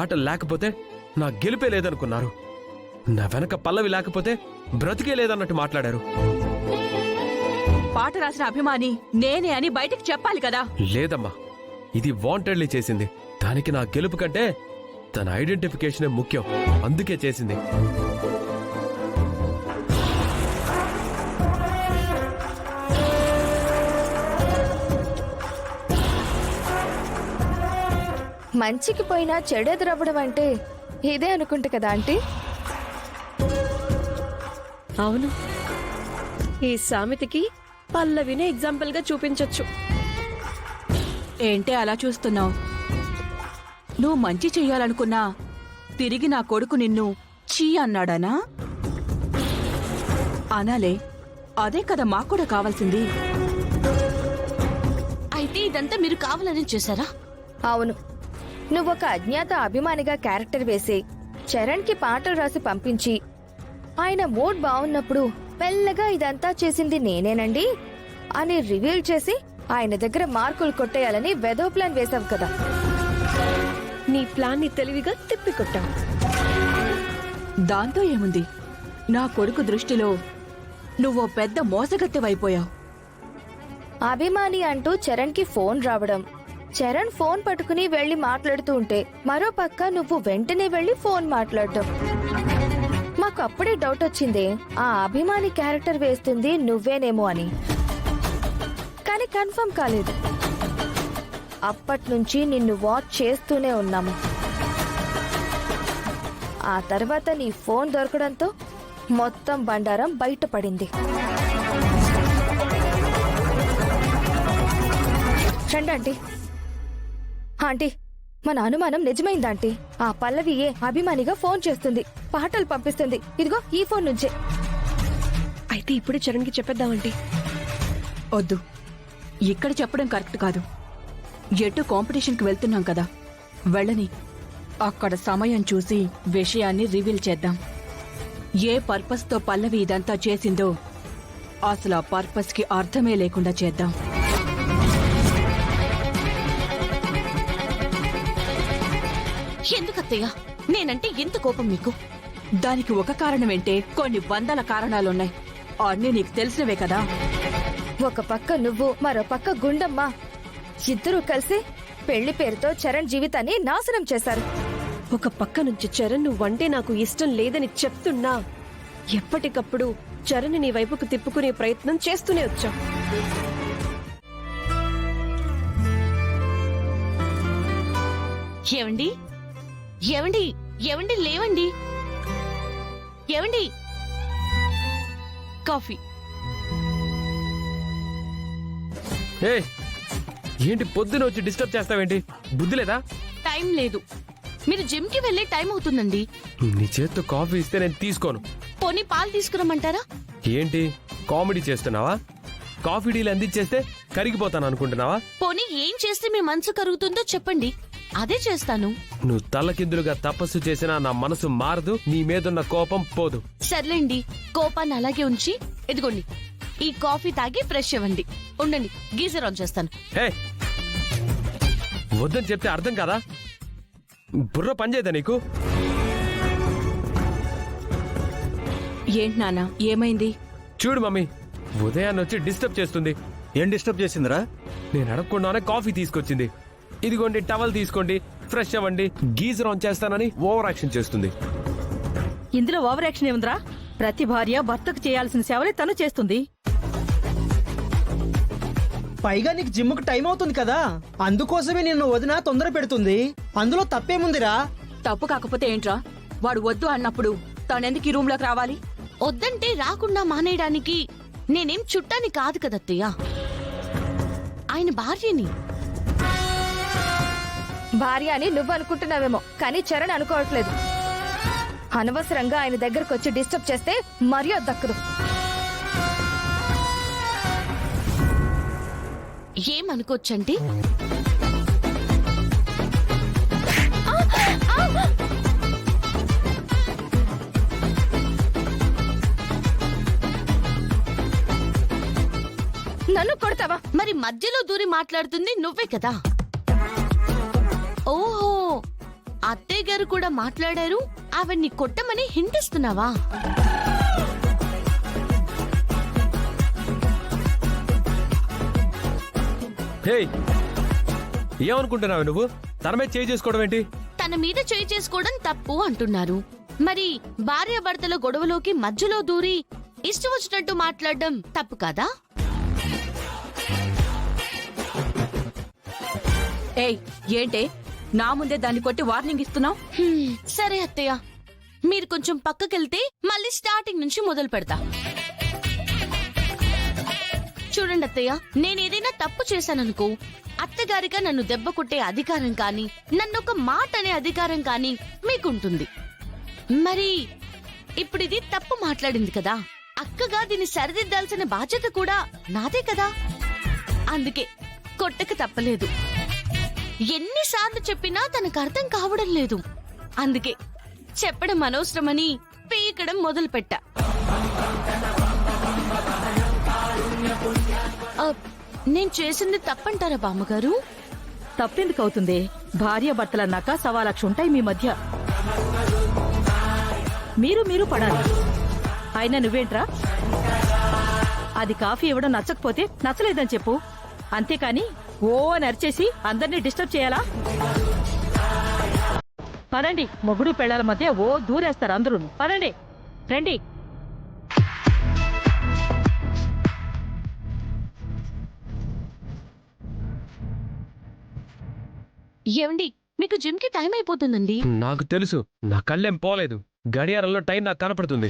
పాటలు లేకపోతే నా గెలిపే లేదనుకున్నారు. నా వెనక పల్లవి లేకపోతే బ్రతికే లేదన్నట్టు మాట్లాడారు. పాట రాసిన అభిమాని నేనే అని బయటికి చెప్పాలి కదా. లేదమ్మా, ఇది వాంటెడ్లీ చేసింది. దానికి నా గెలుపు కంటే తన ఐడెంటిఫికేషనే ముఖ్యం. అందుకే చేసింది. మంచికి పోయినా చెడెదురవ్వడం అంటే ఇదే అనుకుంటా కదా ఆంటీ. అవును, ఈ సామెతకి పల్లవినే ఎగ్జాంపుల్ గా చూపించొచ్చు. ఏంటే అలా చూస్తున్నావు? నువ్వు మంచి చెయ్యాలనుకున్నా తిరిగి నా కొడుకు నిన్ను చీ అన్నాడనా? అనాలే, అదే కదా మాకు కూడా కావాల్సింది. అయితే ఇదంతా మీరు కావాలని చేశారా? అవును, నువ్వొక అజ్ఞాత అభిమానిగా క్యారెక్టర్ వేసి చరణ్ కి పాటలు రాసి పంపించి ఆయన మూడ్ బాగున్నప్పుడు మెల్లగా ఇదంతా చేసింది నేనేనండి అని రివీల్ చేసి ఆయన దగ్గర మార్కులు కొట్టేయాలని వెదో ప్లాన్ వేశావు కదా. నీ ప్లాన్ ని తెలివిగా తిప్పికొట్టావు. దాంతో ఏముంది? నా కొడుకు దృష్టిలో నువ్వో పెద్ద మోసగత్తెవైపోయావు. అభిమాని అంటూ చరణ్ కి ఫోన్ రావడం, చరణ్ ఫోన్ పట్టుకుని వెళ్లి మాట్లాడుతూ ఉంటే మరో పక్క నువ్వు వెంటనే వెళ్లి ఫోన్ మాట్లాడడం. మాకు అప్పుడే డౌట్ వచ్చింది, ఆ అభిమాని క్యారెక్టర్ వేస్తుంది నువ్వేనేమో అని. కానీ కన్ఫర్మ్ కాలేదు. అప్పట్నుంచి నిన్ను వాచ్ చేస్తూనే ఉన్నాము. ఆ తర్వాత నీ ఫోన్ దొరకడంతో మొత్తం బండారం బయటపడింది. రండి ఆంటీ. ఆంటీ, మన అనుమానం నిజమైంది ఆంటీ. ఆ పల్లవియే అభిమానిగా ఫోన్ చేస్తుంది, పాటలు పంపిస్తుంది. ఇదిగో ఈ ఫోన్ నుంచే. అయితే ఇప్పుడే చరణ్ కి చెప్పేద్దామంటే. వద్దు, ఇక్కడ చెప్పడం కరెక్ట్ కాదు. ఎటు కాంపిటీషన్కి వెళ్తున్నాం కదా, వెళ్ళని. అక్కడ సమయం చూసి విషయాన్ని రివీల్ చేద్దాం. ఏ పర్పస్తో పల్లవి ఇదంతా చేసిందో అసలు ఆ పర్పస్కి అర్థమే లేకుండా చేద్దాం. ఎందుకత్తయ్య నేనంటే ఎంత కోపం మీకు? దానికి ఒక కారణమేంటే కొన్ని వందల కారణాలున్నాయి. అన్నీ నీకు తెలిసినవే కదా. ఒక పక్క నువ్వు, మరో పక్క గుండమ్మ, ఇద్దరూ కలిసి పెళ్లి పేరుతో చరణ్ జీవితాన్ని నాశనం చేశారు. ఒక పక్క నుంచి చరణ్ నువ్వంటే నాకు ఇష్టం లేదని చెప్తున్నా ఎప్పటికప్పుడు చరణ్ నీ వైపుకు తిప్పుకునే ప్రయత్నం చేస్తూనే వచ్చావు. ఏవండి ఏవండి ఏవండి లేవండి. ఏవండి, కాఫీ. ఏంటి పొద్దున వచ్చి డిస్టర్బ్ చేస్తావేంటి? బుద్ధి లేదా? టైం లేదు. మీరు జిమ్ కి వెళ్లే టైం అవుతుందండి. నీ చేత్తో కాఫీ ఇస్తే నేను తీసుకోను. పోనీ పాలు తీసుకురమ్మంటారా? ఏంటి కామెడీ చేస్తున్నావా? కాఫీ డీలు అందించేస్తే కరిగిపోతాను అనుకుంటున్నావా? పోనీ ఏం చేస్తే మీ మనసు కరుగుతుందో చెప్పండి, అదే చేస్తాను. నువ్వు తల్లకిందులుగా తపస్సు చేసినా నా మనసు మారదు, నీ మీదున్న కోపం పోదు. సర్లేండి, కోపాన్ని అలాగే ఉంచి ఎదిగోండి ఈ కాఫీ తాగి ఫ్రెష్ అవ్వండి. ఉండండి, గీజర్ ఆన్ చేస్తాను. హే, వద్దని చెప్తే అర్థం కాదా? బుర్ర పనిచేయదా నీకు? ఏంటి నాన్న, ఏమైంది? చూడు మమ్మీ, ఉదయాన్ని వచ్చి డిస్టర్బ్ చేస్తుంది. ఏం డిస్టర్బ్ చేసిందిరా? నేను అడగకుండానే కాఫీ తీసుకొచ్చింది. ఇదిగోండి టవల్ తీసుకోండి, ఫ్రెష్ అవ్వండి, గీజర్ ఆన్ చేస్తానని ఓవర్ యాక్షన్ చేస్తుంది. ఇందులో ఓవర్ యాక్షన్ ఏముందిరా? ప్రతి భార్య భర్తకు చేయాల్సిన సేవలే తను చేస్తుంది. పైగా నీకు జిమ్ముకు టైం అవుతుంది కదా, అందుకోసమే నిన్ను వదిన తొందర పెడుతుంది. అందులో తప్పేముందిరా? తప్పు కాకపోతే ఏంట్రా? వాడు వద్దు అన్నప్పుడు తనెందుకు ఈ రూమ్ లోకి రావాలి? వద్దంటే రాకుండా మానేయడానికి నేనేం చుట్టాని కాదు కదత్తయ్య, ఆయన భార్యని. భార్య అని నువ్వు అనుకుంటున్నావేమో, కానీ చరణ్ అనుకోవట్లేదు. అనవసరంగా ఆయన దగ్గరకు వచ్చి డిస్టర్బ్ చేస్తే మర్యాద దక్కదు. ఏమనుకోవచ్చండి? నన్ను కొడతావా? మరి మధ్యలో దూరి మాట్లాడుతుంది నువ్వే కదా. ఓహో, అత్తయ్య గారు కూడా మాట్లాడారు, ఆవిడ్ని కొట్టమని హింటిస్తున్నావా? హే, ఏమనుకుంటున్నావు నువ్వు? తన మీద చేయి చేసుకోవడం ఏంటి? తన మీద చేయి చేసుకోవడం తప్పు అంటున్నారు. మరి భార్యాభర్తల గొడవలోకి మధ్యలో దూరి ఇష్టం వచ్చినట్టు మాట్లాడడం తప్పు కాదా? ఏయ్, ఏంటే నా ముందే దాన్ని కొట్టి వార్నింగ్ ఇస్తున్నావు? సరే అత్తయ్య, మీరు కొంచెం పక్కకెళ్తే మళ్ళీ స్టార్టింగ్ నుంచి మొదలు పెడతా. చూడండి అత్తయ్య, నేనేదైనా తప్పు చేశాననుకో, అత్తగారిగా నన్ను దెబ్బ కొట్టే అధికారం కానీ, నన్ను ఒక మాట అనే అధికారం కానీ మీకుంటుంది. మరి ఇప్పుడిది తప్పు మాట్లాడింది కదా, అక్కగా దీన్ని సరిదిద్దాల్సిన బాధ్యత కూడా నాదే కదా. అందుకే కొట్టక తప్పలేదు. ఎన్నిసార్లు చెప్పినా తనకు అర్థం కావడం లేదు. అందుకే చెప్పడం అనవసరమని పీకడం మొదలుపెట్టా. నేను చేసింది తప్పంటారా బామ్మగారు? తప్పెందుకు అవుతుంది? భార్యాభర్తలన్నాక 1,00,000 ఉంటాయి మీ మధ్య. మీరు పడాలి. అయినా నువ్వేంట్రా? అది కాఫీ ఇవ్వడం నచ్చకపోతే నచ్చలేదని చెప్పు, అంతేకాని ఓ నరిచేసి అందరినీ డిస్టర్బ్ చేయాలా? పదండి, మొగుడు పెళ్ళాల మధ్య ఓ దూరేస్తారు అందరూ. పదండి, రండి. ఏమండి, మీకు జిమ్ కి టైం అయిపోతుందండి. నాకు తెలుసు, నా కళ్ళేం పోలేదు. గడియారంలో టైం నాకు కనపడుతుంది.